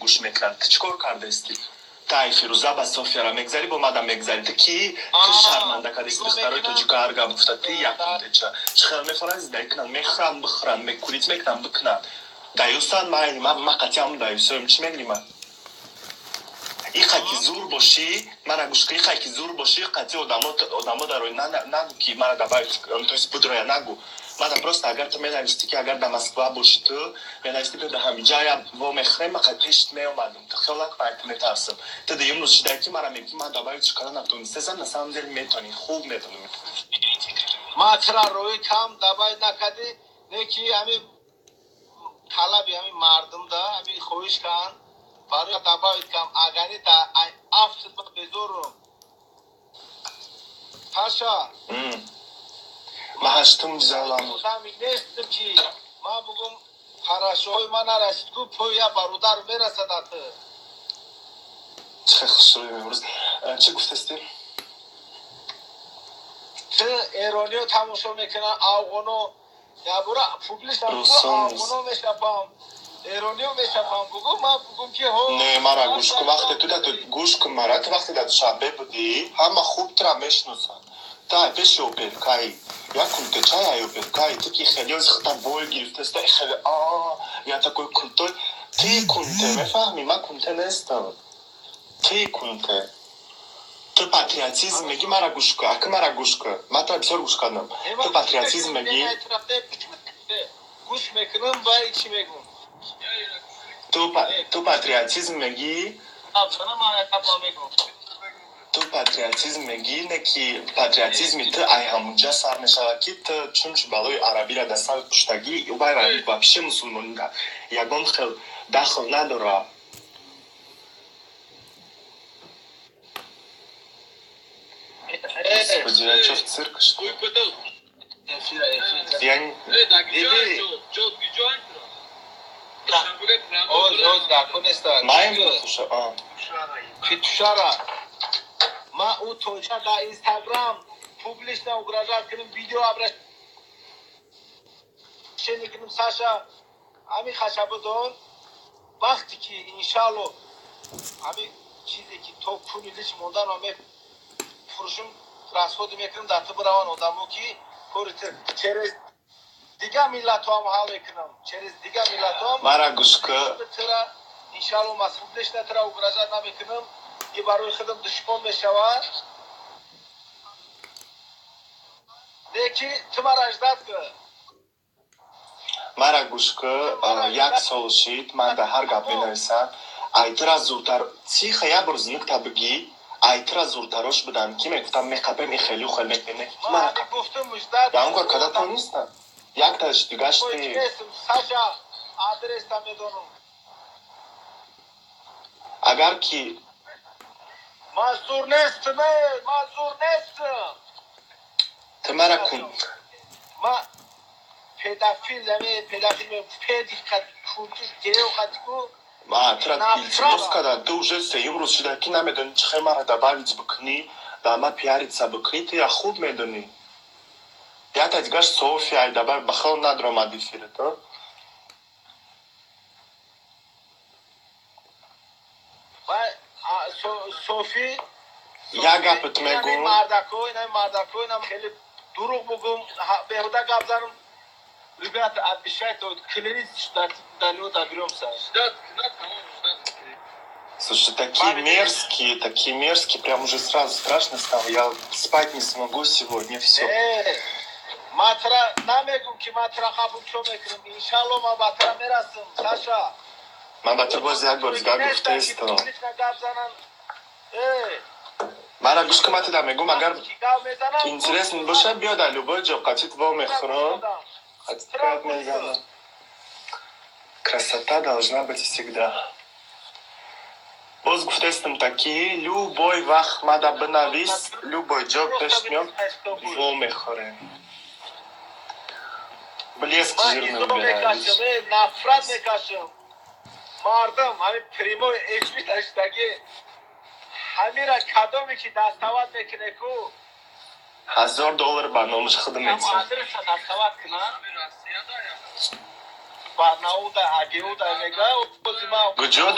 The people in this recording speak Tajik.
گوش میکنن. تو چیکار کرده استی؟ تای فیروزا با صوفیا را میگذاری با مادام میگذاری تو کی تو شرمنده کردی دخترای تو جیکا هرگام افتاد یکم چه خیلی میفرز دیکنن میخرم بخرم میکوریت میکنم بکنم دایوسان ما قطعا دایوسم چی میگی من این خاکی زور باشی من گوش کی خاکی زور باشی قطعی آدمو در نگو کی من دبای تو است بدریا نگو من просто اگر تو میدانستی که اگر در مسکو باشی تو میدانستی که در همه جای و میخرم قطعیش میومدم تو خیلی وقت میترسم تو دیم روز شده که من میگم من دبای چیکار نتونسته سن نسام دل میتونی خوب میتونی ما چرا روی کام دبای نکردی نکی همین طلبی همین مردم دا همین خویش کن برای دبای کام اگری تا افت بزرم پاشا ما هشتم جزالم خودمی نیستم که ما بگم خراشوی من نرسید که پویا برودر میرسد تو چه خوشروی میمروز چه گفتستی؟ چه ایرانیو تماشا میکنن آوغانو یا برا پوبلیش هم آوغانو میشپم ایرانیو میشپم بگم من بگم که هو نه مرا گوش کن وقتی تو گوش کن مرا تو وقتی در شنبه بودی همه خوب ترا میشناسن تا پیش اوپرکایی یا کنته چای اوپرکایی تو که خیلی از خطا بول گرفته است خیلی یا تا کوی کنته تی کنته میفهمی من کنته نیستم تی کنته تو پاتریاتیزم میگی مرا گوش کن اگه مرا گوش کن من تو بسیار گوش کردم تو پاتریاتیزم میگی گوش میکنم باید چی میگم تو پاتریاتیزم میگی تو پاتریاتیزم میگی نه که پاتریاتیزم تو ای همونجا سر میشود که تو چون بالای عربی را دستال پشتگی و باید با پیش مسلمانی دا یگان خیل داخل نداره Господи, что в цирке, что ли? Я не... Фитушара. ما او توجه در اینستاگرام پوبلیش نه اگرازات کنیم ویدیو ابرش شنی کنیم ساشا همین خشب دون وقتی که انشالله همین چیزی که تو کنیدش موندن و فروشم راسخود میکنم در تو براون آدمو که پورت چرز دیگه ملت هم حال میکنم چرز دیگه ملت هم مرا گوش که انشالله مسئولش نتره اگرازات نمیکنم یه برای خودم دشمن میشود دیگه تو مرا اجداد که مرا گوش که یک سال شید من در هر گپ بنویسم ایتر زودتر چی خیلی برزنک تا بگی ایتر زودترش بدم کی میگفتم میخوام میخیلی و خیلی میکنه من گفتم مجدد یا اون کار کدام نیستم یک تاش دیگه شتی ساشا آدرس تا میدونم اگر کی مزدور نیستم تو مرا کن ما پدافیل پیدی کنتش دیو خدیکو ما ترا پیلتروس کدام تو уже سیمروز شده کی نمیدونی چه مرا دباویز بکنی داما پیاریتسا بکنی تو یا خوب میدونی یا تا دیگه صوفیا دبار بخون ندارم ادیفیره تو صوفی یا گپت میگم این مردکو اینم خیلی دروغ بگم بهوده گپ زنم Ребята, обещайте, вот клянитесь, что до него доберемся. Слушай, такие мерзкие, прям уже сразу страшно стало. Я спать не смогу сегодня, все. Матра, намегум, ки матра хапум чо мекунам. Иншалло ма батра мерасам, Саша. Ман ба ту боз як бор зига гуфтаистам. Мара гӯш ки ман тида мегӯм агар интересно боша биё дар любой ҷо қатӣ во мехӯрам. Красота должна быть всегда. Боз гуфтаистам таки любой вақт мада бинавис, любой ҷо пеш меём во мехӯрем. Блеск жирный убираешь. Нафрат мекашам. Мардам, ҳамин прямой эфир даштаги ҳамира кадоме ки дастават мекуне ку $1000 барномаи хидмат. Адреса дастават кунам. Барнауда, агеуда мега, Куҷо